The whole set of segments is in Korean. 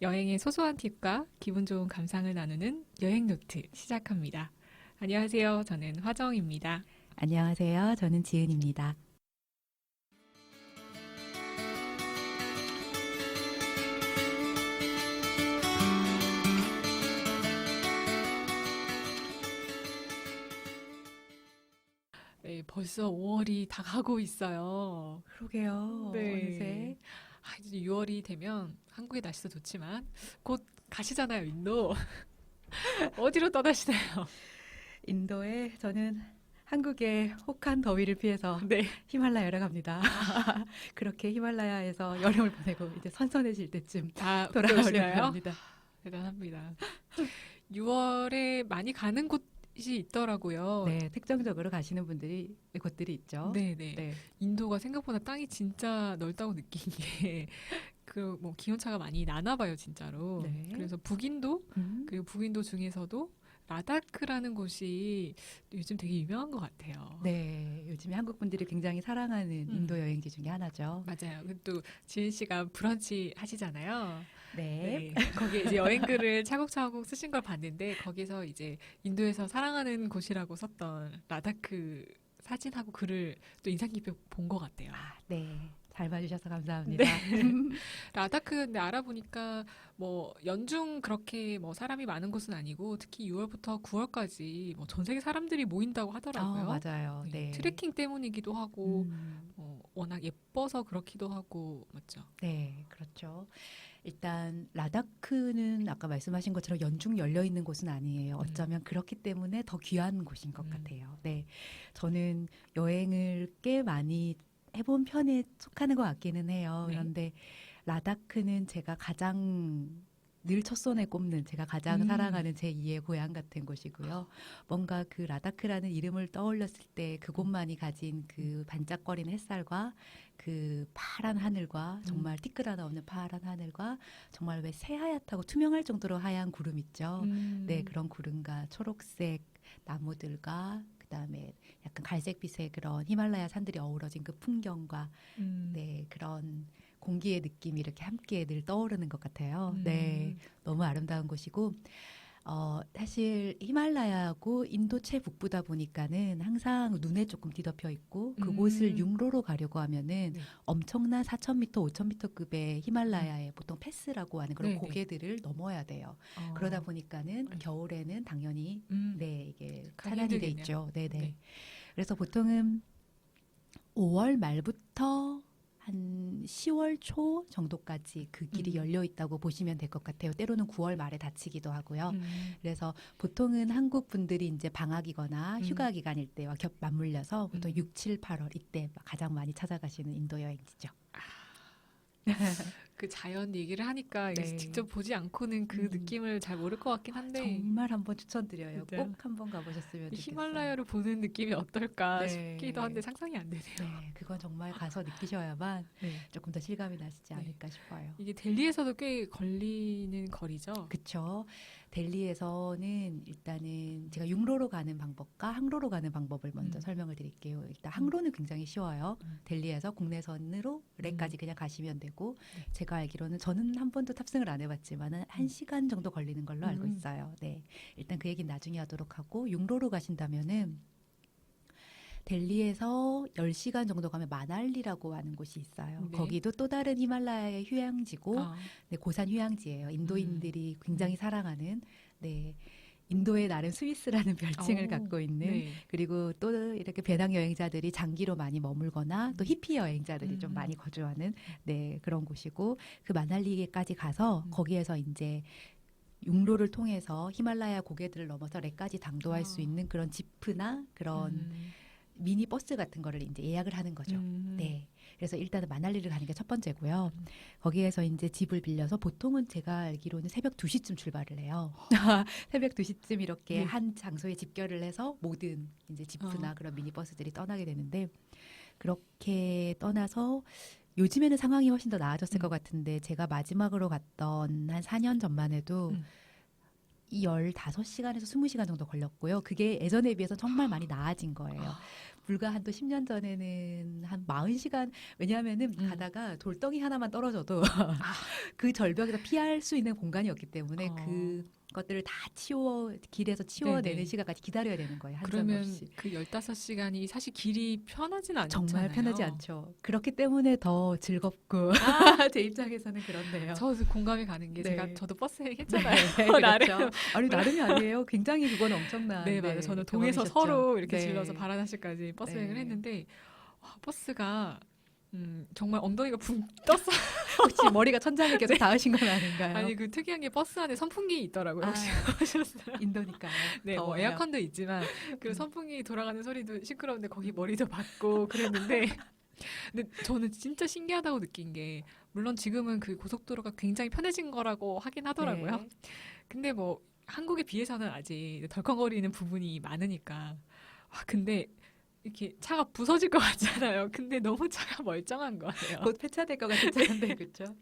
여행의 소소한 팁과 기분 좋은 감상을 나누는 여행 노트 시작합니다. 안녕하세요. 저는 화정입니다. 안녕하세요. 저는 지은입니다. 네, 벌써 5월이 다 가고 있어요. 그러게요. 네. 어느새. 이제 6월이 되면 한국의 날씨도 좋지만 곧 가시잖아요, 인도. 어디로 떠나시나요? 인도에 저는 한국의 혹한 더위를 피해서 네. 히말라야를 갑니다. 그렇게 히말라야에서 여름을 보내고 이제 선선해질 때쯤 다 돌아오려고 그러시나요? 합니다. 대단합니다. 6월에 많이 가는 곳이 있더라고요. 네, 특정적으로 가시는 곳들이 있죠. 네네. 네. 인도가 생각보다 땅이 진짜 넓다고 느낀 게, 뭐, 기온차가 많이 나나 봐요, 진짜로. 네. 그래서 북인도, 그리고 북인도 중에서도 라다크라는 곳이 요즘 되게 유명한 것 같아요. 네, 요즘에 한국 분들이 굉장히 사랑하는 인도 여행지 중에 하나죠. 맞아요. 그리고 또 지은 씨가 브런치 하시잖아요. 네. 네. 거기에 이제 여행글을 차곡차곡 쓰신 걸 봤는데, 거기서 이제 인도에서 사랑하는 곳이라고 썼던 라다크 사진하고 글을 또 인상 깊게 본 것 같아요. 네. 잘 봐주셔서 감사합니다. 라다크 근데 알아보니까 뭐 연중 그렇게 뭐 사람이 많은 곳은 아니고 특히 6월부터 9월까지 뭐 전 세계 사람들이 모인다고 하더라고요. 맞아요. 네, 네. 트레킹 때문이기도 하고 음. 워낙 예뻐서 그렇기도 하고 맞죠? 네, 그렇죠. 일단 라다크는 아까 말씀하신 것처럼 연중 열려 있는 곳은 아니에요. 어쩌면 그렇기 때문에 더 귀한 곳인 것 음. 같아요. 네, 저는 여행을 꽤 많이 해본 편에 속하는 것 같기는 해요. 네. 그런데 라다크는 제가 가장 늘 첫손에 꼽는 제가 가장 음. 사랑하는 제2의 고향 같은 곳이고요. 뭔가 그 라다크라는 이름을 떠올렸을 때 그곳만이 가진 그 반짝거리는 햇살과 그 파란 하늘과 정말 티끌 하나 없는 파란 하늘과 정말 왜 새하얗다고 투명할 정도로 하얀 구름 있죠. 네, 그런 구름과 초록색 나무들과 그다음에 약간 갈색빛의 그런 히말라야 산들이 어우러진 그 풍경과 네, 그런 공기의 느낌이 이렇게 함께 늘 떠오르는 것 같아요. 네, 너무 아름다운 곳이고, 사실 히말라야하고 인도 최북부다 보니까는 항상 눈에 조금 뒤덮여 있고, 그곳을 육로로 가려고 하면은 네. 엄청난 4,000m, 5,000m급의 히말라야의 보통 패스라고 하는 그런 네네. 고개들을 넘어야 돼요. 어. 그러다 보니까는 네. 겨울에는 당연히 네, 이게 가기 차단이 돼 힘들겠네요. 있죠. 네네. 네. 그래서 보통은 5월 말부터 한 10월 초 정도까지 그 길이 열려 있다고 보시면 될 것 같아요. 때로는 9월 말에 닫히기도 하고요. 그래서 보통은 한국 분들이 이제 방학이거나 휴가 기간일 때와 맞물려서 보통 6, 7, 8월 이때 가장 많이 찾아가시는 인도 여행지죠. 그 자연 얘기를 하니까 이게 네. 직접 보지 않고는 그 느낌을 잘 모를 것 같긴 한데 정말 한번 추천드려요. 진짜요? 꼭 한번 가보셨으면 좋겠어요. 히말라야를 보는 느낌이 어떨까 네. 싶기도 한데 상상이 안 되네요. 네, 그건 정말 가서 느끼셔야만 네. 조금 더 실감이 나시지 네. 않을까 싶어요. 이게 델리에서도 꽤 걸리는 거리죠. 그쵸. 델리에서는 일단은 제가 육로로 가는 방법과 항로로 가는 방법을 먼저 설명을 드릴게요. 일단 항로는 굉장히 쉬워요. 델리에서 국내선으로 레까지 그냥 가시면 되고 네. 제가 알기로는 저는 한 번도 탑승을 안 해봤지만은 1시간 정도 걸리는 걸로 알고 있어요. 네. 일단 그 얘기는 나중에 하도록 하고 육로로 가신다면은 델리에서 10시간 정도 가면 마날리라고 하는 곳이 있어요. 네. 거기도 또 다른 히말라야의 휴양지고 아, 네, 고산 휴양지예요. 인도인들이 굉장히 사랑하는 네, 인도의 나름 스위스라는 별칭을 오, 갖고 있는 네. 그리고 또 이렇게 배낭 여행자들이 장기로 많이 머물거나 또 히피 여행자들이 좀 많이 거주하는 네, 그런 곳이고 그 마날리에까지 가서 거기에서 이제 육로를 통해서 히말라야 고개들을 넘어서 레까지 당도할 수 있는 그런 지프나 그런 미니 버스 같은 거를 이제 예약을 하는 거죠. 네. 그래서 일단은 마날리를 가는 게 첫 번째고요. 거기에서 이제 집을 빌려서 보통은 제가 알기로는 새벽 2시쯤 출발을 해요. 새벽 2시쯤 이렇게 네. 한 장소에 집결을 해서 모든 이제 지프나 그런 미니 버스들이 떠나게 되는데 그렇게 떠나서 요즘에는 상황이 훨씬 더 나아졌을 것 같은데 제가 마지막으로 갔던 한 4년 전만 해도 이 15시간에서 20시간 정도 걸렸고요. 그게 예전에 비해서 정말 많이 나아진 거예요. 아, 불과 한 또 10년 전에는 한 40시간, 왜냐하면은 가다가 돌덩이 하나만 떨어져도 그 절벽에서 피할 수 있는 공간이 없기 때문에 어. 그것들을 다 길에서 치워내는 네네. 시간까지 기다려야 되는 거예요. 한참 그러면 없이. 그 15시간이 사실 길이 편하진 않잖아요. 정말 편하지 않죠. 그렇기 때문에 더 즐겁고 제 입장에서는 그렇네요. 저도 공감이 가는 게 네. 저도 버스 여행 네, 했잖아요. 나름. 그렇죠. 아니 나름이 아니에요. 굉장히 그건 엄청난. 네, 맞아요. 저는 동에서 경험이셨죠. 서로 이렇게 네. 질러서 바라나시까지 버스 네. 여행을 했는데 와, 버스가 정말 엉덩이가 붕 떴어요. 혹시 머리가 천장에 계속 닿으신 건 아닌가요? 아니 그 특이한 게 버스 안에 선풍기 있더라고요. 혹시 아, 보셨어요? 인도니까요. 네, 뭐 더워요. 에어컨도 있지만 그 선풍기 돌아가는 소리도 시끄러운데 거기 머리도 받고 그랬는데 근데 저는 진짜 신기하다고 느낀 게 물론 지금은 그 고속도로가 굉장히 편해진 거라고 하긴 하더라고요. 네. 근데 뭐 한국에 비해서는 아직 덜컹거리는 부분이 많으니까 근데 이렇게 차가 부서질 것 같잖아요. 근데 너무 차가 멀쩡한 거예요. 곧 폐차될 것 같은 차인데 그렇죠?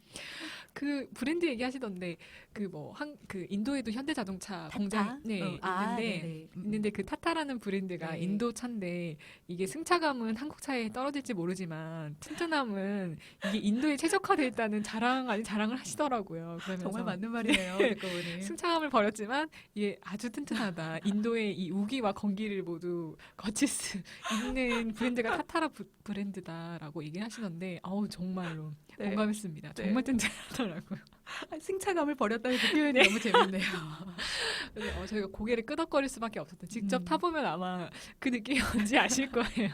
그 브랜드 얘기하시던데 그 뭐 그 인도에도 현대자동차 공장 네 있는데 네네. 있는데 그 타타라는 브랜드가 네. 인도 차인데 이게 승차감은 한국 차에 떨어질지 모르지만 튼튼함은 이게 인도에 최적화돼 있다는 자랑 아닌 자랑을 하시더라고요. 그러면서 정말 맞는 말이네요. 듣고 보니. 승차감을 버렸지만 이게 아주 튼튼하다. 인도의 이 우기와 건기를 모두 거칠 수 있는 브랜드가 타타라 브랜드다라고 얘기를 하시던데 아우 정말로 네. 공감했습니다. 네. 정말 튼튼하더라고요. 승차감을 버렸다는 그 표현이 너무 재밌네요. 그래서 저희가 고개를 끄덕거릴 수밖에 없었던. 직접 음. 타보면 아마 그 느낌이 뭔지 아실 거예요.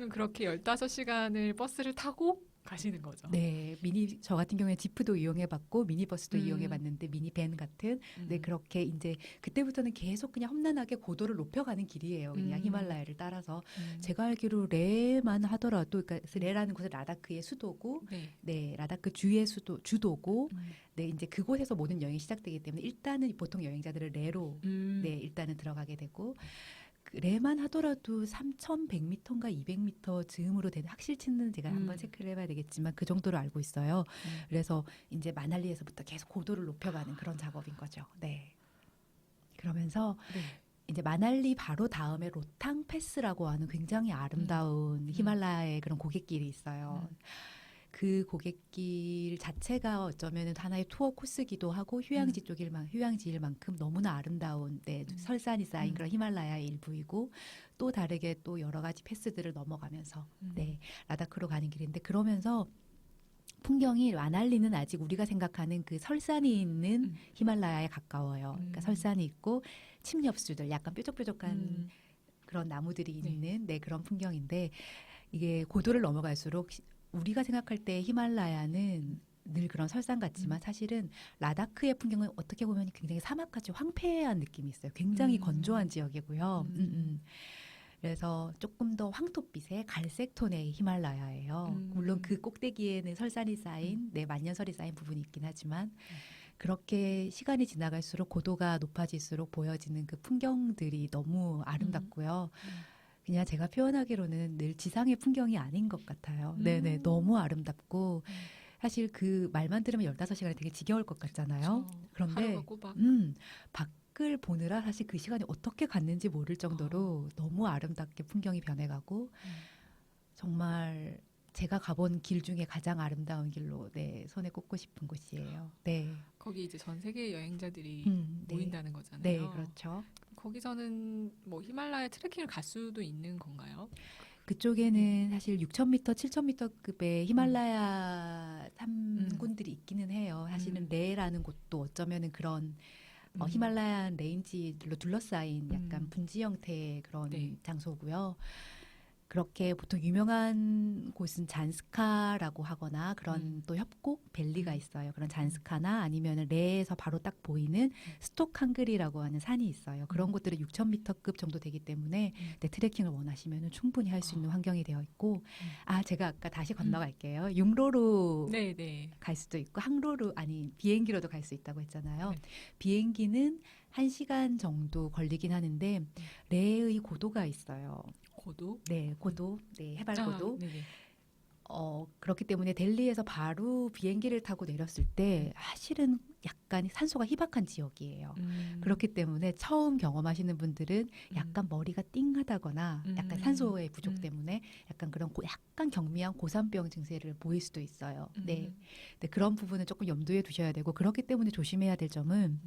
그렇게 15시간을 버스를 타고 가시는 거죠. 네, 저 같은 경우에 지프도 이용해봤고 미니버스도 음. 이용해봤는데 미니밴 같은 네 그렇게 이제 그때부터는 계속 그냥 험난하게 고도를 높여가는 길이에요. 그냥 히말라야를 따라서 제가 알기로 레만 하더라도 그러니까 레라는 곳은 라다크의 수도고 네 라다크 주의 주도고 네 이제 그곳에서 모든 여행이 시작되기 때문에 일단은 보통 여행자들은 레로 네 일단은 들어가게 되고. 레만 하더라도 3,100m인가 200m 즈음으로 되는 확실치는 제가 한번 체크를 해봐야 되겠지만 그 정도로 알고 있어요. 그래서 이제 마날리에서부터 계속 고도를 높여가는 그런 작업인 거죠. 네. 그러면서 이제 마날리 바로 다음에 로탕 패스라고 하는 굉장히 아름다운 히말라야의 그런 고갯길이 있어요. 그 고갯길 자체가 어쩌면 하나의 투어 코스기도 하고 휴양지일 만큼 너무나 아름다운 설산이 쌓인 그런 히말라야의 일부이고 또 다르게 또 여러 가지 패스들을 넘어가면서 네 라다크로 가는 길인데 그러면서 풍경이 마날리는 아직 우리가 생각하는 그 설산이 있는 히말라야에 가까워요. 그러니까 설산이 있고 침엽수들 약간 뾰족뾰족한 그런 나무들이 있는 그런 풍경인데 이게 고도를 넘어갈수록 우리가 생각할 때 히말라야는 늘 그런 설산 같지만 사실은 라다크의 풍경은 어떻게 보면 굉장히 사막같이 황폐한 느낌이 있어요. 굉장히 건조한 지역이고요. 그래서 조금 더 황토빛의 갈색 톤의 히말라야예요. 물론 그 꼭대기에는 설산이 쌓인 만년설이 쌓인 부분이 있긴 하지만 그렇게 시간이 지나갈수록 고도가 높아질수록 보여지는 그 풍경들이 너무 아름답고요. 그냥 제가 표현하기로는 늘 지상의 풍경이 아닌 것 같아요. 네네, 너무 아름답고 사실 그 말만 들으면 15시간이 되게 지겨울 것 같잖아요. 그런데 밖을 보느라 사실 그 시간이 어떻게 갔는지 모를 정도로 너무 아름답게 풍경이 변해가고 정말 제가 가본 길 중에 가장 아름다운 길로 손에 꼽고 싶은 곳이에요. 네. 거기 이제 전 세계 여행자들이 모인다는 거잖아요. 네, 그렇죠. 거기서는 뭐 히말라야 트레킹을 갈 수도 있는 건가요? 그쪽에는 사실 6,000m, 7,000m급의 히말라야 산군들이 있기는 해요. 사실은 레라는 곳도 어쩌면은 그런 히말라야 레인지들로 둘러싸인 약간 분지 형태의 그런 장소고요. 그렇게 보통 유명한 곳은 잔스카라고 하거나 그런 또 협곡 밸리가 있어요. 그런 잔스카나 아니면 레에서 바로 딱 보이는 스톡한글이라고 하는 산이 있어요. 그런 곳들은 6,000m급 정도 되기 때문에 트레킹을 원하시면 충분히 할 수 있는 환경이 되어 있고 제가 아까 다시 건너갈게요. 육로로 갈 수도 있고 항로로 비행기로도 갈 수 있다고 했잖아요. 비행기는 1시간 정도 걸리긴 하는데 레의 고도가 있어요. 고도? 네, 고도. 네, 해발 고도. 그렇기 때문에 델리에서 바로 비행기를 타고 내렸을 때 사실은 약간 산소가 희박한 지역이에요. 그렇기 때문에 처음 경험하시는 분들은 약간 머리가 띵하다거나 약간 산소의 부족 때문에 약간 그런 약간 경미한 고산병 증세를 보일 수도 있어요. 네. 네, 그런 부분은 조금 염두에 두셔야 되고 그렇기 때문에 조심해야 될 점은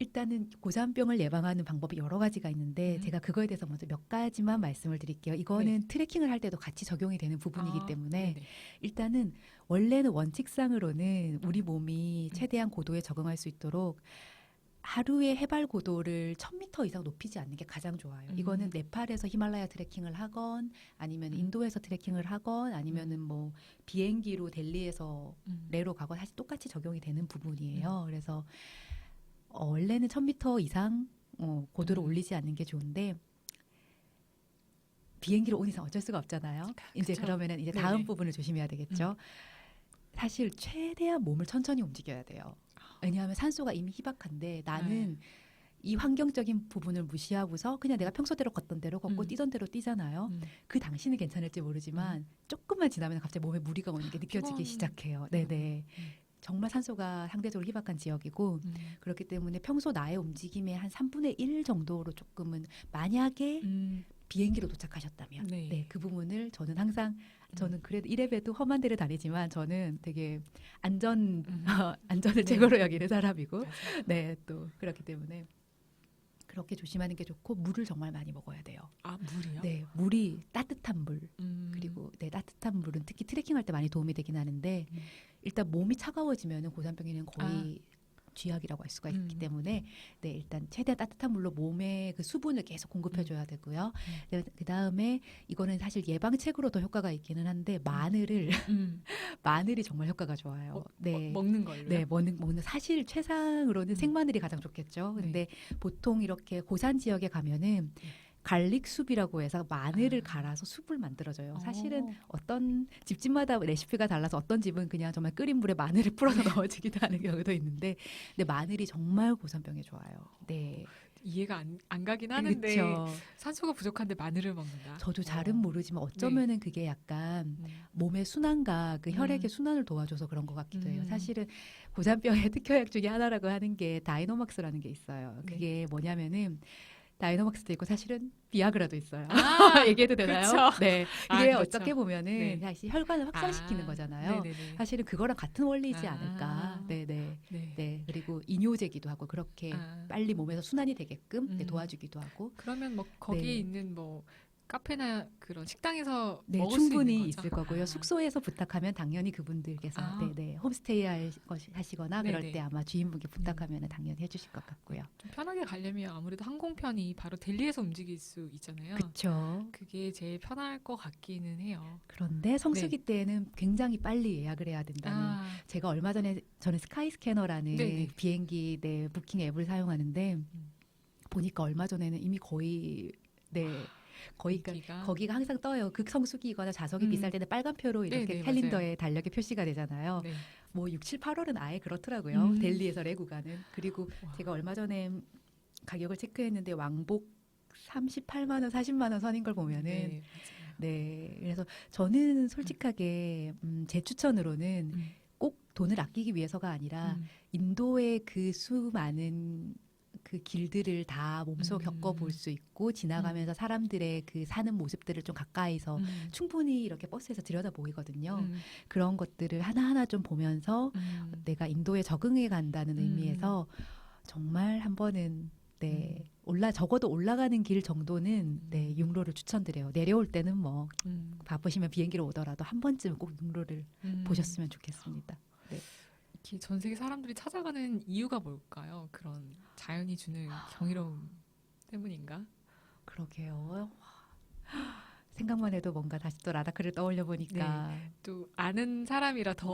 일단은 고산병을 예방하는 방법이 여러 가지가 있는데 제가 그거에 대해서 먼저 몇 가지만 말씀을 드릴게요. 이거는 트레킹을 할 때도 같이 적용이 되는 부분이기 때문에 네네. 일단은 원래는 원칙상으로는 우리 몸이 최대한 고도에 적응할 수 있도록 하루의 해발 고도를 1000m 이상 높이지 않는 게 가장 좋아요. 이거는 네팔에서 히말라야 트레킹을 하건 아니면 인도에서 트레킹을 하건 아니면은 뭐 비행기로 델리에서 레로 가건 사실 똑같이 적용이 되는 부분이에요. 그래서 원래는 1000m 이상 고도를 올리지 않는 게 좋은데 비행기로 온 이상 어쩔 수가 없잖아요. 이제 그쵸. 그러면은 이제 다음 부분을 조심해야 되겠죠. 사실 최대한 몸을 천천히 움직여야 돼요. 왜냐하면 산소가 이미 희박한데 나는 이 환경적인 부분을 무시하고서 그냥 내가 평소대로 걷던 대로 걷고 뛰던 대로 뛰잖아요. 그 당시는 괜찮을지 모르지만 조금만 지나면 갑자기 몸에 무리가 오는 게 느껴지기 피곤. 시작해요. 네네. 정말 산소가 상대적으로 희박한 지역이고 그렇기 때문에 평소 나의 움직임의 한 3분의 1 정도로 조금은 만약에 비행기로 도착하셨다면 네, 그 부분을 저는 항상 저는 그래도 이래봬도 험한 데를 다니지만 저는 되게 안전을 최고로 여기는 사람이고 네, 또 그렇기 때문에 그렇게 조심하는 게 좋고 물을 정말 많이 먹어야 돼요. 아, 물이요? 네, 물이 따뜻한 물 그리고 네, 따뜻한 물은 특히 트레킹할 때 많이 도움이 되긴 하는데 일단 몸이 차가워지면은 고산병에는 거의 쥐약이라고 할 수가 있기 때문에 네, 일단 최대한 따뜻한 물로 몸에 그 수분을 계속 공급해줘야 되고요. 네, 그 다음에 이거는 사실 예방책으로 더 효과가 있기는 한데 마늘이 정말 효과가 좋아요. 네, 먹는 걸로요? 네, 먹는 사실 최상으로는 생마늘이 가장 좋겠죠. 근데 보통 이렇게 고산 지역에 가면은 갈릭 숲이라고 해서 마늘을 갈아서 숲을 만들어줘요. 사실은 어떤 집집마다 레시피가 달라서 어떤 집은 그냥 정말 끓인 물에 마늘을 풀어서 넣어주기도 하는 경우도 있는데, 근데 마늘이 정말 고산병에 좋아요. 네. 이해가 안 가긴 하는데 그쵸. 산소가 부족한데 마늘을 먹는다. 저도 잘은 모르지만 어쩌면은 그게 약간 음. 몸의 순환과 그 혈액의 순환을 도와줘서 그런 것 같기도 해요. 사실은 고산병의 특효약 중에 하나라고 하는 게 다이노막스라는 게 있어요. 그게 뭐냐면은 다이노막스도 있고 사실은 비아그라도 있어요. 얘기해도 되나요? 그쵸. 네, 아, 이게 그렇죠. 어떻게 보면은 사실 혈관을 확장시키는 거잖아요. 네네네. 사실은 그거랑 같은 원리이지 않을까. 네네. 네. 네, 그리고 이뇨제기도 하고 그렇게 빨리 몸에서 순환이 되게끔 도와주기도 하고. 그러면 뭐 거기에 네. 있는 뭐 카페나 그런 식당에서 네, 먹을 충분히 수 있는 거죠? 있을 거고요. 숙소에서 부탁하면 당연히 그분들께서 네네 홈스테이 하시거나 그럴 네네. 때 아마 주인분께 부탁하면 당연히 해주실 것 같고요. 좀 편하게 가려면 아무래도 항공편이 바로 델리에서 움직일 수 있잖아요. 그렇죠. 그게 제일 편할 것 같기는 해요. 그런데 성수기 때는 굉장히 빨리 예약을 해야 된다는. 제가 얼마 전에 저는 스카이스캐너라는 네네. 비행기 부킹 앱을 사용하는데 보니까 얼마 전에는 이미 거의 거기가 항상 떠요. 극성수기거나 자석이 비쌀 때는 빨간표로 이렇게 네네, 캘린더에 맞아요. 달력에 표시가 되잖아요. 네. 뭐 6, 7, 8월은 아예 그렇더라고요. 델리에서 레고 가는. 그리고 와. 제가 얼마 전에 가격을 체크했는데 왕복 38만 원, 40만 원 선인 걸 보면은 네, 네. 그래서 저는 솔직하게 제 추천으로는 꼭 돈을 아끼기 위해서가 아니라 인도의 그 수많은 그 길들을 다 몸소 겪어볼 수 있고 지나가면서 사람들의 그 사는 모습들을 좀 가까이서 충분히 이렇게 버스에서 들여다 보이거든요. 그런 것들을 하나하나 좀 보면서 내가 인도에 적응해 간다는 의미에서 정말 한 번은 적어도 올라가는 길 정도는 육로를 추천드려요. 내려올 때는 뭐 바쁘시면 비행기로 오더라도 한 번쯤 꼭 육로를 보셨으면 좋겠습니다. 네. 전 세계 사람들이 찾아가는 이유가 뭘까요? 그런 자연이 주는 경이로움 때문인가? 그러게요. 생각만 해도 뭔가 다시 또 라다크를 떠올려 보니까 또 아는 사람이라 더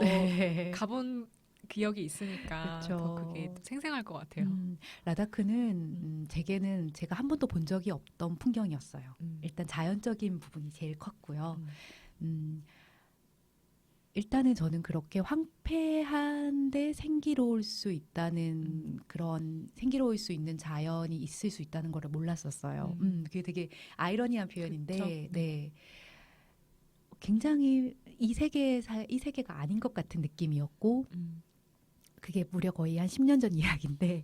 가본 기억이 있으니까 그쵸. 더 그게 생생할 것 같아요. 라다크는 제게는 제가 한 번도 본 적이 없던 풍경이었어요. 일단 자연적인 부분이 제일 컸고요. 일단은 저는 그렇게 황폐한데 생기로울 수 있다는 그런 생기로울 수 있는 자연이 있을 수 있다는 걸 몰랐었어요. 그게 되게 아이러니한 표현인데, 네. 굉장히 이 세계가 아닌 것 같은 느낌이었고 그게 무려 거의 한 10년 전 이야기인데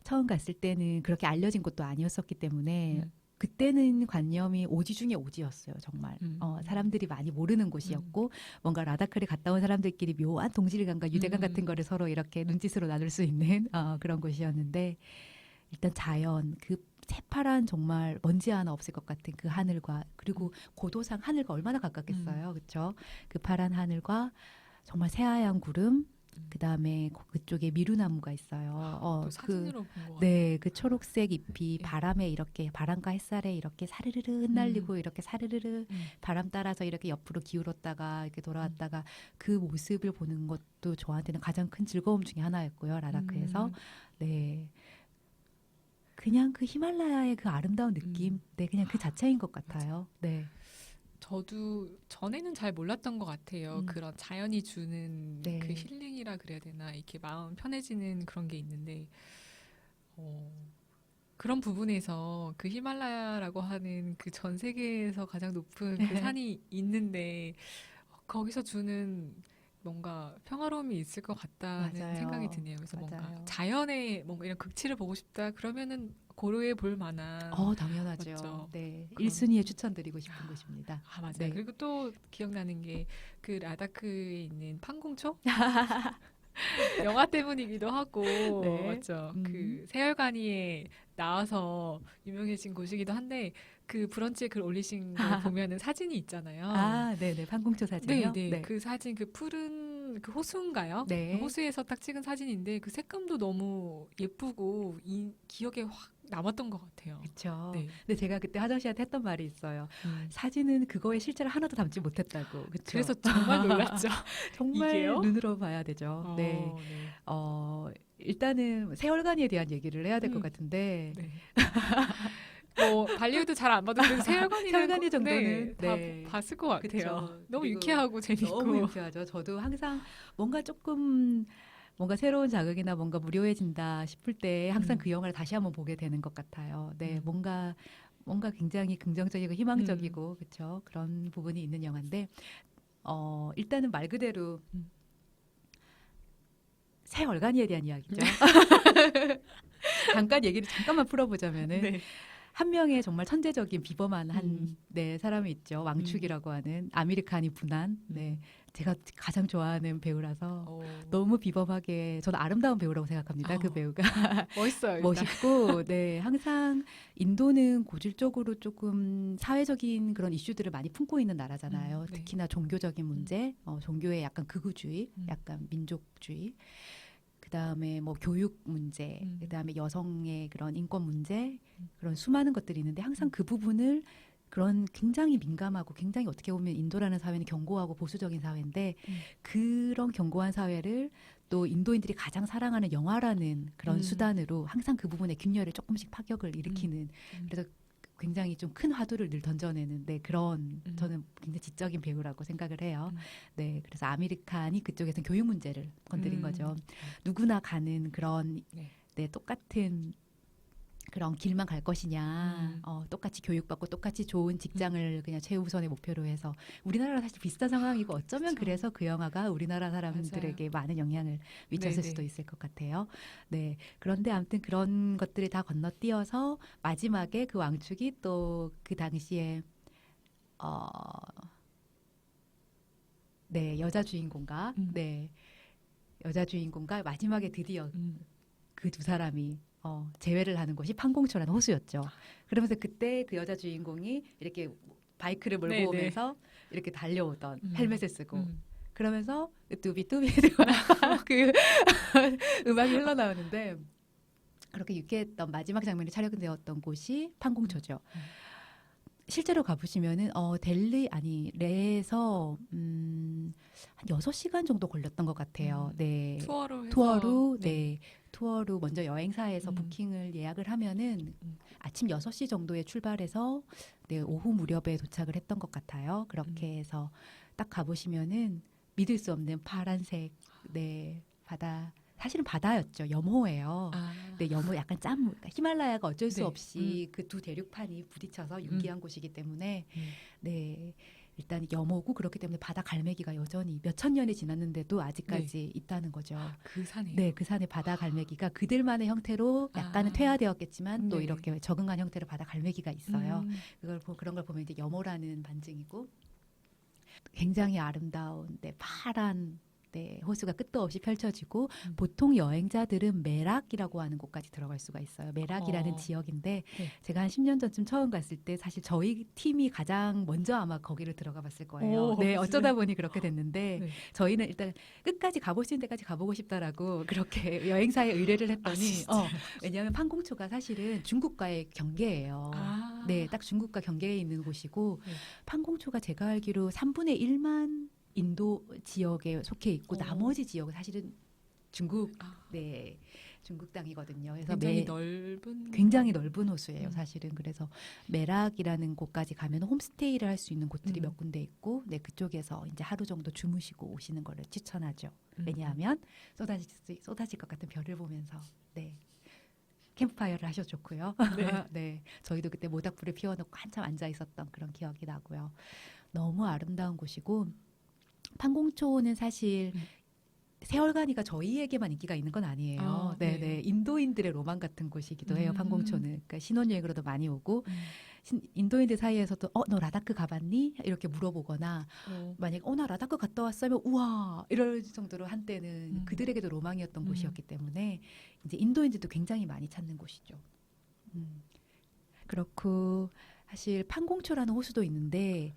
처음 갔을 때는 그렇게 알려진 곳도 아니었었기 때문에 그때는 관념이 오지 중에 오지였어요. 정말 사람들이 많이 모르는 곳이었고 뭔가 라다크를 갔다 온 사람들끼리 묘한 동질감과 유대감 같은 거를 서로 이렇게 눈짓으로 나눌 수 있는 그런 곳이었는데 일단 자연 그 새파란 정말 먼지 하나 없을 것 같은 그 하늘과 그리고 고도상 하늘과 얼마나 가깝겠어요. 그렇죠? 그 파란 하늘과 정말 새하얀 구름 그다음에 그쪽에 미루나무가 있어요. 또 사진으로 본 거 같아요. 네, 그 초록색 잎이 예. 바람에 이렇게 바람과 햇살에 이렇게 사르르르 흩날리고 이렇게 사르르르 바람 따라서 이렇게 옆으로 기울었다가 이렇게 돌아왔다가 그 모습을 보는 것도 저한테는 가장 큰 즐거움 중에 하나였고요. 라다크에서 네. 그냥 그 히말라야의 그 아름다운 느낌, 네, 그냥 그 자체인 것 같아요. 네. 저도 전에는 잘 몰랐던 것 같아요. 그런 자연이 주는 네. 그 힐링이라 그래야 되나 이렇게 마음 편해지는 그런 게 있는데 그런 부분에서 그 히말라야라고 하는 그 전 세계에서 가장 높은 그 산이 있는데 거기서 주는 뭔가 평화로움이 있을 것 같다는 맞아요. 생각이 드네요. 그래서 뭔가 맞아요. 자연의 뭔가 이런 극치를 보고 싶다 그러면은 고려해 볼 만한 당연하죠. 맞죠. 네, 그런- 1순위에 추천드리고 싶은 곳입니다. 맞아요. 네. 그리고 또 기억나는 게 그 라다크에 있는 판공초 영화 때문이기도 하고 네. 맞죠. 그 세월간이에 나와서 유명해진 곳이기도 한데 그 브런치에 글 올리신 걸 보면은 사진이 있잖아요. 네네, 판공초 네, 사진이요? 네. 그 사진 그 푸른 그 호수인가요? 네. 그 호수에서 딱 찍은 사진인데 그 색감도 너무 예쁘고 기억에 확 남았던 것 같아요. 그렇죠. 네. 근데 제가 그때 하정 씨한테 했던 말이 있어요. 사진은 그거에 실제로 하나도 담지 못했다고. 그쵸? 그래서 정말 놀랐죠. 정말 이게요? 눈으로 봐야 되죠. 네. 일단은 세월간이에 대한 얘기를 해야 될 것 같은데 네. 뭐 발리우드 잘 안 봐도 그래도 세월간이 정도는 다 네. 봤을 것 같아요. 그쵸. 너무 그리고 유쾌하고 재밌고. 너무 유쾌하죠. 저도 항상 뭔가 조금 뭔가 새로운 자극이나 뭔가 무료해진다 싶을 때 항상 그 영화를 다시 한번 보게 되는 것 같아요. 네, 뭔가 굉장히 긍정적이고 희망적이고 그렇죠. 그런 부분이 있는 영화인데 일단은 말 그대로 새 얼간이에 대한 이야기죠. 잠깐 얘기를 잠깐만 풀어보자면은 네. 한 명의 정말 천재적인 비범한 한 사람이 있죠. 왕축이라고 하는 아미르카니 분한. 네, 제가 가장 좋아하는 배우라서 너무 비범하게 저는 아름다운 배우라고 생각합니다. 그 배우가 멋있어요. 일단. 멋있고, 네, 항상 인도는 고질적으로 조금 사회적인 그런 이슈들을 많이 품고 있는 나라잖아요. 네. 특히나 종교적인 문제, 종교의 약간 극우주의, 약간 민족주의. 그다음에 뭐 교육 문제, 그다음에 여성의 그런 인권 문제, 그런 수많은 것들이 있는데 항상 그 부분을 그런 굉장히 민감하고 굉장히 어떻게 보면 인도라는 사회는 견고하고 보수적인 사회인데 그런 견고한 사회를 또 인도인들이 가장 사랑하는 영화라는 그런 수단으로 항상 그 부분에 균열을 조금씩 파격을 일으키는 그래서 굉장히 좀 큰 화두를 늘 던져내는데 그런 저는 굉장히 지적인 배우라고 생각을 해요. 네, 그래서 아미르칸이 그쪽에서 교육 문제를 건드린 거죠. 누구나 가는 그런 네, 똑같은 그런 길만 갈 것이냐, 똑같이 교육받고 똑같이 좋은 직장을 그냥 최우선의 목표로 해서 우리나라랑 사실 비슷한 상황이고 어쩌면 그쵸. 그래서 그 영화가 우리나라 사람들에게 많은 영향을 미쳤을 네네. 수도 있을 것 같아요. 네, 그런데 아무튼 그런 것들을 다 건너뛰어서 마지막에 그 왕축이 또 그 당시에 네, 여자 주인공과 네, 여자 주인공과 마지막에 드디어 그 두 사람이 재회를 하는 곳이 판공초라는 호수였죠. 그러면서 그때 그 여자 주인공이 이렇게 바이크를 몰고 네네. 오면서 이렇게 달려오던 헬멧을 쓰고 음. 그러면서 뚜비뚜비 그 음악이 흘러나오는데 그렇게 유쾌했던 마지막 장면이 촬영되었던 곳이 판공초죠. 실제로 가보시면은 델리 아니 레에서 한 6시간 정도 걸렸던 것 같아요. 네. 투어로 해서 투어로 투어로 먼저 여행사에서 부킹을 예약을 하면은 아침 6시 정도에 출발해서 네, 오후 무렵에 도착을 했던 것 같아요. 그렇게 해서 딱 가보시면은 믿을 수 없는 파란색 네, 바다 사실은 바다였죠. 염호예요. 네, 염호 약간 히말라야가 어쩔 수 네. 없이 그 두 대륙판이 부딪혀서 융기한 곳이기 때문에 네. 일단 염호고 그렇기 때문에 바다 갈매기가 여전히 몇천 년이 지났는데도 아직까지 있다는 거죠. 그 산이에요. 네, 그 산의 바다 갈매기가 그들만의 형태로 약간은 아. 퇴화되었겠지만 또 네. 이렇게 적응한 형태로 바다 갈매기가 있어요. 음. 그런 걸 보면 이제 염호라는 반증이고 굉장히 아름다운 파란 호수가 끝도 없이 펼쳐지고 보통 여행자들은 메락이라고 하는 곳까지 들어갈 수가 있어요. 메락이라는 지역인데 네. 제가 한 10년 전쯤 처음 갔을 때 사실 저희 팀이 가장 먼저 아마 거기를 들어가 봤을 거예요. 오, 네, 어쩌다 보니 그렇게 됐는데 네. 저희는 일단 끝까지 가볼 수 있는 데까지 가보고 싶다라고 그렇게 여행사에 의뢰를 했더니 진짜요? 왜냐하면 판공초가 사실은 중국과의 경계예요. 아. 네, 딱 중국과 경계에 있는 곳이고 네. 판공초가 제가 알기로 3분의 1만 인도 지역에 속해 있고 오. 나머지 지역은 사실은 중국 아. 중국 땅이거든요. 그래서 굉장히 굉장히 넓은 넓은 호수예요, 사실은. 그래서 메락이라는 곳까지 가면 홈스테이를 할 수 있는 곳들이 몇 군데 있고, 네, 그쪽에서 이제 하루 정도 주무시고 오시는 거를 추천하죠. 왜냐하면 쏟아질 것 같은 별을 보면서, 네. 캠프파이어를 하셔도 좋고요. 네. 네, 저희도 그때 모닥불을 피워놓고 한참 앉아 있었던 그런 기억이 나고요. 너무 아름다운 곳이고 판공초는 사실 세월간이가 저희에게만 인기가 있는 건 아니에요. 아, 네, 네. 네, 인도인들의 로망 같은 곳이기도 해요. 판공초는 그러니까 신혼여행으로도 많이 오고 인도인들 사이에서도 너 라다크 가봤니? 이렇게 물어보거나 만약 나 라다크 갔다 왔으면 우와 이럴 정도로 한때는 그들에게도 로망이었던 곳이었기 때문에 이제 인도인들도 굉장히 많이 찾는 곳이죠. 그렇고 사실 판공초라는 호수도 있는데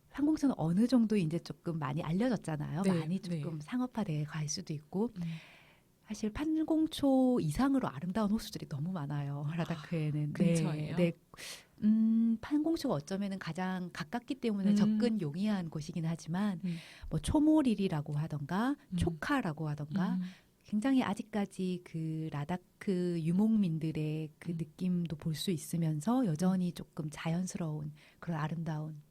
판공초는 어느 정도 이제 조금 많이 알려졌잖아요. 네, 많이 네. 조금 상업화돼 갈 수도 있고 사실 판공초 이상으로 아름다운 호수들이 너무 많아요. 라다크에는. 근처예요? 네. 판공초가 어쩌면은 가장 가깝기 때문에 접근 용이한 곳이긴 하지만 뭐 초모릴이라고 하던가 초카라고 하던가 굉장히 아직까지 그 라다크 유목민들의 그 느낌도 볼 수 있으면서 여전히 조금 자연스러운 그런 아름다운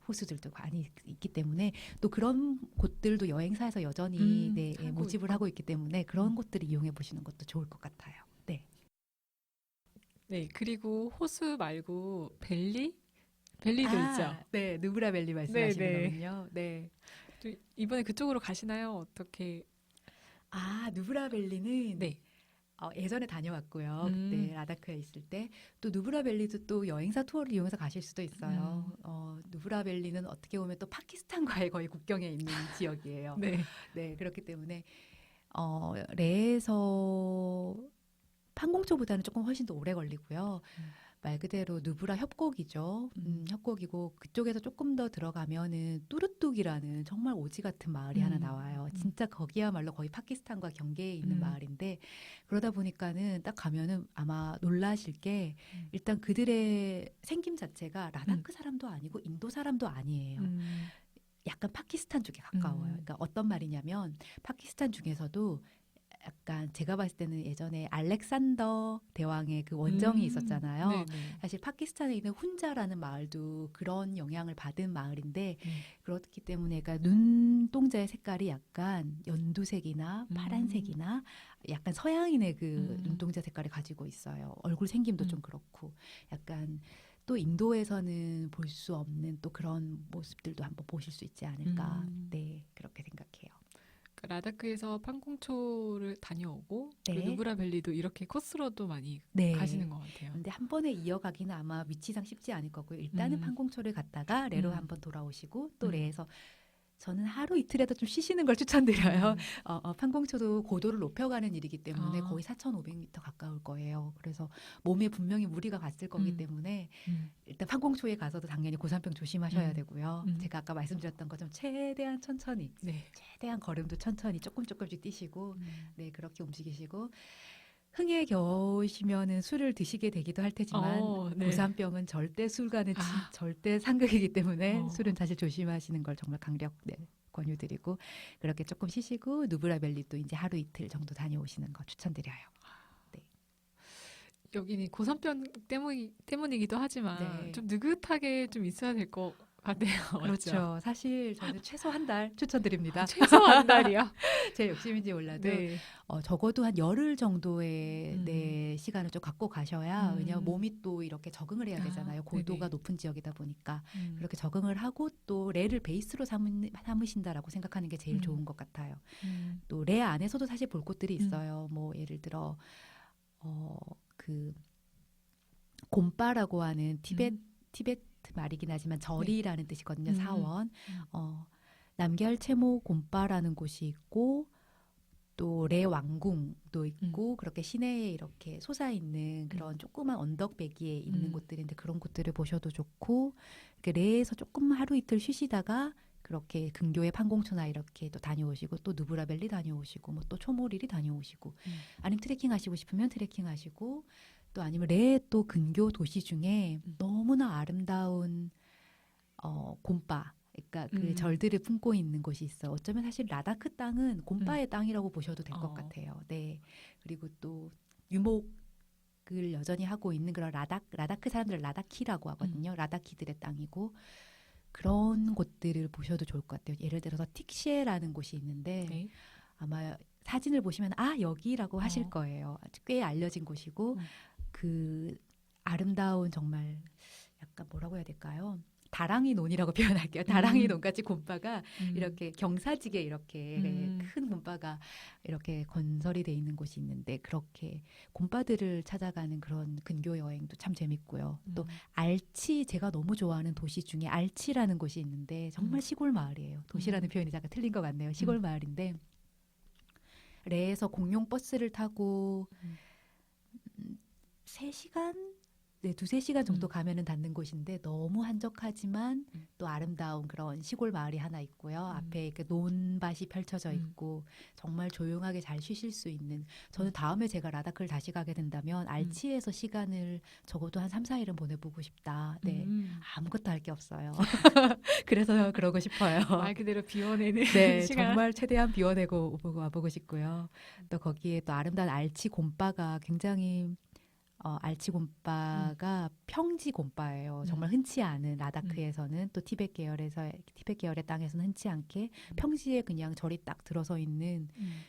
호수들도 많이 있기 때문에 또 그런 곳들도 여행사에서 여전히 모집을 하고 있기 때문에 그런 곳들을 이용해 보시는 것도 좋을 것 같아요. 네. 네, 그리고 호수 말고 벨리도 있죠. 네, 누브라밸리 말씀하시는군요. 네. 또 이번에 그쪽으로 가시나요? 어떻게? 누브라밸리는 네. 예전에 다녀왔고요. 그때 라다크에 있을 때. 또 누브라밸리도 또 여행사 투어를 이용해서 가실 수도 있어요. 누브라밸리는 어떻게 보면 또 파키스탄과의 거의 국경에 있는 지역이에요. 네. 네, 그렇기 때문에 레에서 판공초보다는 조금 훨씬 더 오래 걸리고요. 말 그대로 누브라 협곡이죠. 협곡이고 그쪽에서 조금 더 들어가면은 뚜르뚝이라는 정말 오지 같은 마을이 하나 나와요. 진짜 거기야말로 거의 파키스탄과 경계에 있는 마을인데 그러다 보니까는 딱 가면은 아마 놀라실 게 일단 그들의 생김 자체가 라다크 사람도 아니고 인도 사람도 아니에요. 약간 파키스탄 쪽에 가까워요. 그러니까 어떤 말이냐면 파키스탄 중에서도 약간 제가 봤을 때는 예전에 알렉산더 대왕의 그 원정이 있었잖아요. 네네. 사실 파키스탄에 있는 훈자라는 마을도 그런 영향을 받은 마을인데 그렇기 때문에 그러니까 눈동자의 색깔이 약간 연두색이나 파란색이나 약간 서양인의 그 눈동자 색깔을 가지고 있어요. 얼굴 생김도 좀 그렇고 약간 또 인도에서는 볼 수 없는 또 그런 모습들도 한번 보실 수 있지 않을까. 네, 그렇게 생각해요. 라다크에서 판공초를 다녀오고 네. 그리고 누브라밸리도 이렇게 코스로도 많이 네. 가시는 것 같아요. 근데 한 번에 이어가기는 아마 위치상 쉽지 않을 거고요. 일단은 판공초를 갔다가 레로 한번 돌아오시고 또 레에서 저는 하루 이틀에도 좀 쉬시는 걸 추천드려요. 판공초도 고도를 높여가는 일이기 때문에 거의 4,500m 가까울 거예요. 그래서 몸에 분명히 무리가 갔을 거기 때문에 일단 판공초에 가서도 당연히 고산병 조심하셔야 되고요. 제가 아까 말씀드렸던 것처럼 최대한 천천히, 네. 최대한 걸음도 천천히 조금씩 뛰시고 네, 그렇게 움직이시고 흥에 겨우시면은 술을 드시게 되기도 할 테지만 네. 고산병은 절대 술과는 절대 상극이기 때문에 술은 사실 조심하시는 걸 정말 권유드리고 그렇게 조금 쉬시고 누브라밸리도 이제 하루 이틀 정도 다녀오시는 거 추천드려요. 네. 여기는 고산병 때문이기도 하지만 네. 좀 느긋하게 좀 있어야 될 것 같아요. 맞죠? 그렇죠. 사실 저는 최소 한 달 추천드립니다. 최소 한 달이요. 제 욕심인지 몰라도 네. 적어도 한 열흘 정도의 음. 네, 시간을 좀 갖고 가셔야 왜냐하면 몸이 또 이렇게 적응을 해야 되잖아요. 고도가 네네. 높은 지역이다 보니까 음. 그렇게 적응을 하고 또 레를 베이스로 삼으신다라고 생각하는 게 제일 음. 좋은 것 같아요. 음. 또 레 안에서도 사실 볼 곳들이 있어요. 뭐 예를 들어 그 곰바라고 하는 티베트 말이긴 하지만 절이라는 뜻이거든요. 사원. 남계할 채모 곰바라는 곳이 있고 또 레 왕궁도 있고 그렇게 시내에 이렇게 솟아 있는 그런 조그만 언덕배기에 있는 곳들인데 그런 곳들을 보셔도 좋고 이렇게 레에서 조금 하루 이틀 쉬시다가 그렇게 근교의 판공초나 이렇게 또 다녀오시고 또 누브라벨리 다녀오시고 뭐 또 초모리리 다녀오시고 아니면 트레킹 하시고 싶으면 트레킹 하시고 또 아니면 레 또 근교 도시 중에 너무나 아름다운 곰바 그러니까 그 절들을 품고 있는 곳이 있어. 어쩌면 사실 라다크 땅은 곰바의 땅이라고 보셔도 될 것 같아요. 네. 그리고 또 유목을 여전히 하고 있는 그런 라다크 사람들을 라다키라고 하거든요. 라다키들의 땅이고 그런 곳들을 보셔도 좋을 것 같아요. 예를 들어서 틱시에라는 곳이 있는데 네. 아마 사진을 보시면 아 여기라고 하실 거예요. 꽤 알려진 곳이고 그 아름다운 정말 약간 뭐라고 해야 될까요? 다랑이 논이라고 표현할게요. 다랑이 논같이 곰바가 이렇게 경사지게 이렇게 큰 곰바가 이렇게 건설이 돼 있는 곳이 있는데 그렇게 곰바들을 찾아가는 그런 근교 여행도 참 재밌고요. 또 알치 제가 너무 좋아하는 도시 중에 알치라는 곳이 있는데 정말 시골 마을이에요. 도시라는 표현이 잠깐 틀린 것 같네요. 시골 마을인데 레에서 공용 버스를 타고 3시간? 네, 2-3시간 정도 가면은 닿는 곳인데 너무 한적하지만 또 아름다운 그런 시골 마을이 하나 있고요. 앞에 그 논밭이 펼쳐져 있고 정말 조용하게 잘 쉬실 수 있는 저는 다음에 제가 라다크를 다시 가게 된다면 알치에서 시간을 적어도 한 3-4일은 보내보고 싶다. 네, 아무것도 할 게 없어요. 그래서 그러고 싶어요. 말 그대로 비워내는 네, 시간. 정말 최대한 비워내고 와보고 싶고요. 또 거기에 또 아름다운 알치 곰바가 굉장히 알치곰바가 평지곰바예요. 정말 흔치 않은 라다크에서는 또 티벳 계열의 땅에서는 흔치 않게 평지에 그냥 절이 딱 들어서 있는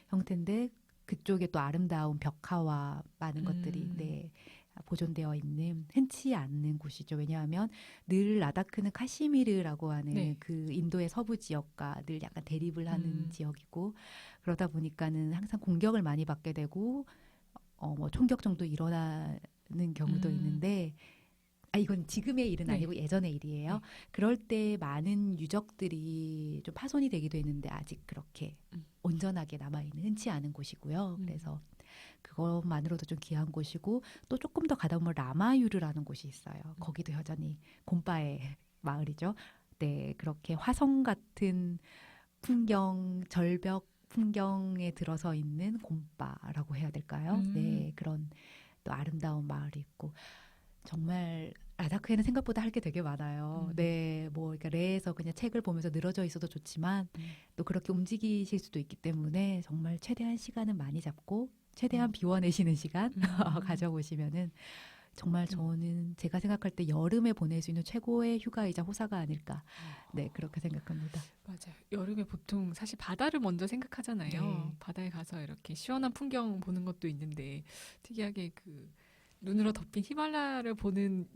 형태인데 그쪽에 또 아름다운 벽화와 많은 것들이 네, 보존되어 있는 흔치 않는 곳이죠. 왜냐하면 늘 라다크는 카시미르라고 하는 네. 그 인도의 서부 지역과 늘 약간 대립을 하는 지역이고 그러다 보니까는 항상 공격을 많이 받게 되고 뭐 총격 정도 일어나는 경우도 있는데 이건 지금의 일은 네. 아니고 예전의 일이에요. 네. 그럴 때 많은 유적들이 좀 파손이 되기도 했는데 아직 그렇게 온전하게 남아있는 흔치 않은 곳이고요. 그래서 그것만으로도 좀 귀한 곳이고 또 조금 더 가다 보면 라마유르라는 곳이 있어요. 거기도 여전히 곰바의 마을이죠. 네, 그렇게 화성 같은 풍경, 절벽 풍경에 들어서 있는 곰바라고 해야 될까요? 네, 그런 또 아름다운 마을이 있고 정말 라다크에는 생각보다 할 게 되게 많아요. 네, 뭐 그러니까 레에서 그냥 책을 보면서 늘어져 있어도 좋지만 또 그렇게 움직이실 수도 있기 때문에 정말 최대한 시간은 많이 잡고 최대한 비워내시는 시간 가져보시면은 정말 저는 제가 생각할 때 여름에 보낼 수 있는 최고의 휴가이자 호사가 아닐까. 네, 그렇게 생각합니다. 맞아요. 여름에 보통 사실 바다를 먼저 생각하잖아요. 네. 바다에 가서 이렇게 시원한 풍경 보는 것도 있는데 특이하게 그 눈으로 덮인 히말라야를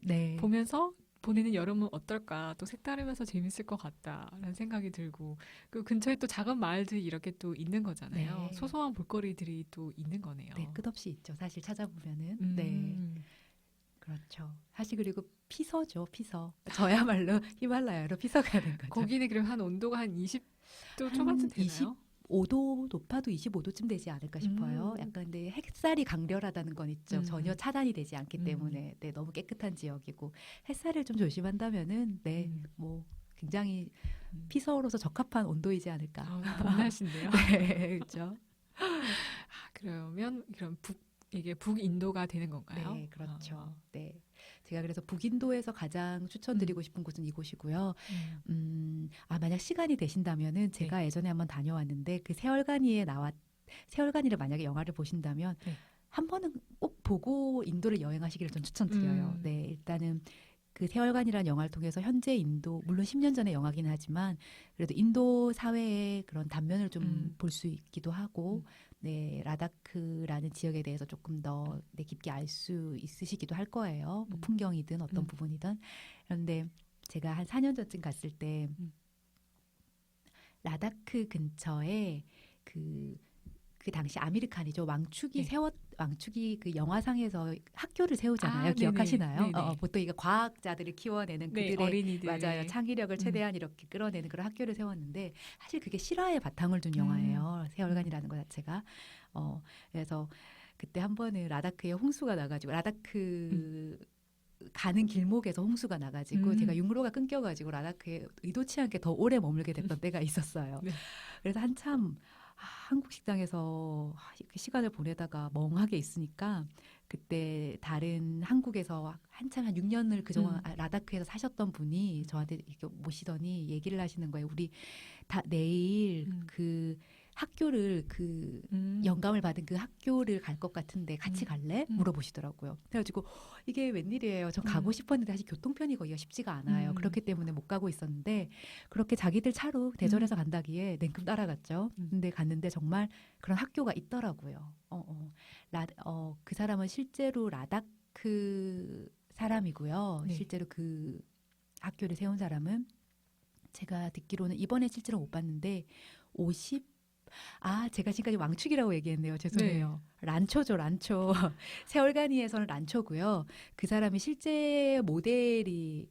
네. 보면서 보내는 여름은 어떨까? 또 색다르면서 재밌을 것 같다라는 생각이 들고 그 근처에 또 작은 마을들이 이렇게 또 있는 거잖아요. 네. 소소한 볼거리들이 또 있는 거네요. 네, 끝없이 있죠. 사실 찾아보면은. 음. 네. 그렇죠. 사실 그리고 피서죠, 피서. 저야말로 히말라야로 피서 가는 거죠. 거기는 그럼 한 온도가 한 20도 한 초반쯤 되나요? 25도 높아도 25도쯤 되지 않을까 싶어요. 약간 근데 햇살이 강렬하다는 건 있죠. 전혀 차단이 되지 않기 때문에 네, 너무 깨끗한 지역이고 햇살을 좀 조심한다면은 네, 뭐 굉장히 피서로서 적합한 온도이지 않을까. 봄날씨인데요. 네, 그렇죠. 그러면 이게 북인도가 되는 건가요? 네, 그렇죠. 네. 제가 그래서 북인도에서 가장 추천드리고 싶은 곳은 이곳이고요. 만약 시간이 되신다면은 제가 예전에 한번 다녀왔는데 그 세월간이를 만약에 영화를 보신다면 한 번은 꼭 보고 인도를 여행하시기를 좀 추천드려요. 네, 일단은 그 세월간이라는 영화를 통해서 현재 인도 물론 10년 전의 영화긴 하지만 그래도 인도 사회의 그런 단면을 좀 볼 수 있기도 하고 네 라다크라는 지역에 대해서 조금 더 네, 깊게 알 수 있으시기도 할 거예요. 뭐 풍경이든 어떤 부분이든. 그런데 제가 한 4년 전쯤 갔을 때 라다크 근처에 그 당시 아미르칸이죠. 왕축이 네. 왕축이 그 영화상에서 학교를 세우잖아요. 아, 기억하시나요? 네네. 네네. 보통 이게 과학자들을 키워내는 네, 그들의 어린이들. 맞아요. 창의력을 최대한 이렇게 끌어내는 그런 학교를 세웠는데 사실 그게 실화에 바탕을 둔 영화예요. 세월간이라는 것 자체가. 그래서 그때 한 번은 라다크에 홍수가 나가지고 라다크 가는 길목에서 홍수가 나가지고 제가 육로가 끊겨가지고 라다크에 의도치 않게 더 오래 머물게 됐던 때가 있었어요. 네. 그래서 한참 한국 식당에서 이렇게 시간을 보내다가 멍하게 있으니까 그때 다른 한국에서 한참 한 6년을 그동안 라다크에서 사셨던 분이 저한테 이렇게 모시더니 얘기를 하시는 거예요. 우리 다 내일 그 학교를 그 영감을 받은 그 학교를 갈 것 같은데 같이 갈래? 물어보시더라고요. 그래가지고 이게 웬일이에요. 전 가고 싶었는데 사실 교통편이 거기가 쉽지가 않아요. 그렇기 때문에 못 가고 있었는데 그렇게 자기들 차로 대전에서 간다기에 냉큼 따라갔죠. 근데 갔는데 정말 그런 학교가 있더라고요. 그 사람은 실제로 라다크 사람이고요. 네. 실제로 그 학교를 세운 사람은 제가 듣기로는 이번에 실제로 못 봤는데 50 제가 지금까지 왕축이라고 얘기했네요. 죄송해요. 란초죠, 란초. 세월간이에서는 란초고요. 그 사람이 실제 모델이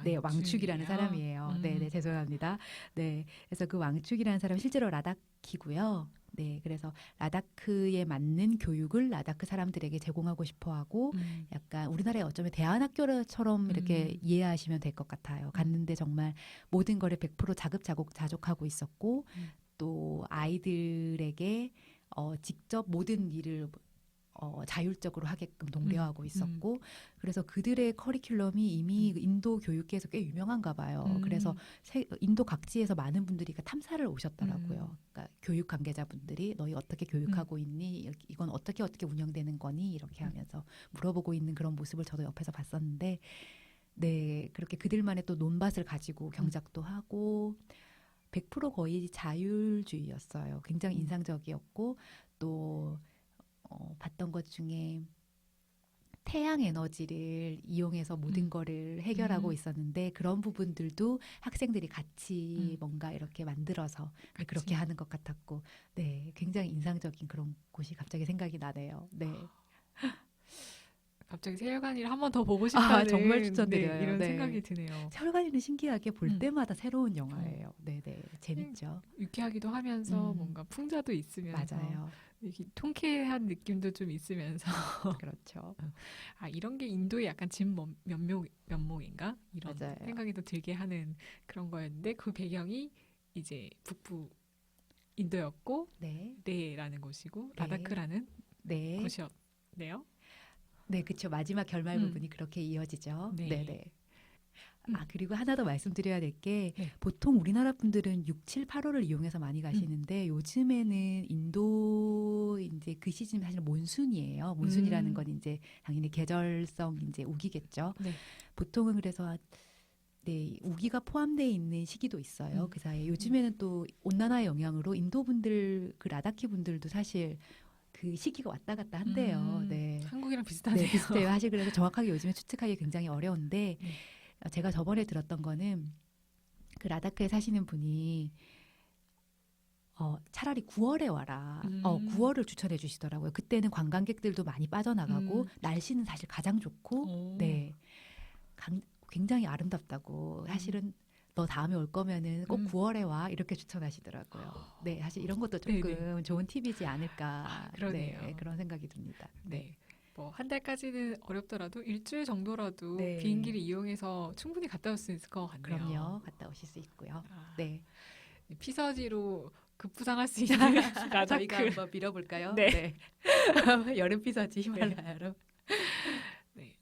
네, 왕축이라는 사람이에요. 네, 네, 죄송합니다. 네, 그래서 그 왕축이라는 사람이 실제로 라다키고요. 네, 그래서 라다크에 맞는 교육을 라다크 사람들에게 제공하고 싶어하고 약간 우리나라의 어쩌면 대안학교처럼 이렇게 이해하시면 될 것 같아요. 갔는데 정말 모든 거를 100% 자급자족하고 있었고 또 아이들에게 직접 모든 일을 자율적으로 하게끔 독려하고 있었고 그래서 그들의 커리큘럼이 이미 인도 교육계에서 꽤 유명한가 봐요. 그래서 인도 각지에서 많은 분들이 탐사를 오셨더라고요. 그러니까 교육 관계자분들이 너희 어떻게 교육하고 있니? 이건 어떻게 운영되는 거니? 이렇게 하면서 물어보고 있는 그런 모습을 저도 옆에서 봤었는데 네 그렇게 그들만의 또 논밭을 가지고 경작도 하고 100% 거의 자율주의였어요. 굉장히 인상적이었고 또 봤던 것 중에 태양 에너지를 이용해서 모든 거를 해결하고 있었는데 그런 부분들도 학생들이 같이 뭔가 이렇게 만들어서 그렇게 하는 것 같았고 네 굉장히 인상적인 그런 곳이 갑자기 생각이 나네요. 네. 갑자기 세월간이를 한 번 더 보고 싶다는 정말 추천드려요. 네, 이런 네. 생각이 드네요. 세월간이는 신기하게 볼 때마다 새로운 영화예요. 네네 재밌죠. 유쾌하기도 하면서 뭔가 풍자도 있으면서 맞아요. 이렇게 통쾌한 느낌도 좀 있으면서 그렇죠. 이런 게 인도의 약간 면목인가 이런 맞아요. 생각이 또 들게 하는 그런 거였는데 그 배경이 이제 북부 인도였고 네. 레라는 곳이고 네. 라다크라는 네. 곳이었네요. 네, 그렇죠. 마지막 결말 부분이 그렇게 이어지죠. 네. 네. 그리고 하나 더 말씀드려야 될 게 네. 보통 우리나라 분들은 6, 7, 8월을 이용해서 많이 가시는데 요즘에는 인도 이제 그 시즌이 사실 몬순이에요. 몬순이라는 건 이제 당연히 계절성 이제 우기겠죠. 네. 보통은 그래서 네, 우기가 포함되어 있는 시기도 있어요. 그 사이에 요즘에는 또 온난화의 영향으로 인도 분들 그 라다키 분들도 사실 그 시기가 왔다 갔다 한대요. 네. 한국이랑 비슷하네요. 네, 비슷해요. 사실 그래서 정확하게 요즘에 추측하기 굉장히 어려운데 제가 저번에 들었던 거는 그 라다크에 사시는 분이 차라리 9월에 와라. 9월을 추천해 주시더라고요. 그때는 관광객들도 많이 빠져나가고 날씨는 사실 가장 좋고 네. 굉장히 아름답다고 사실은 너 다음에 올 거면은 꼭 9월에 와 이렇게 추천하시더라고요. 네, 사실 이런 것도 조금 네네. 좋은 팁이지 않을까. 그러네요. 네, 그런 생각이 듭니다. 네. 뭐 한 달까지는 어렵더라도 일주일 정도라도 네. 비행기를 이용해서 충분히 갔다 올 수 있을 것 같네요. 그럼요, 갔다 오실 수 있고요. 네, 피서지로 급부상할 수 있는 라다크. 저희가 한번 밀어볼까요? 네. 여름 피서지 히말라야로. 네.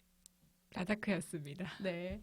라다크였습니다. 네.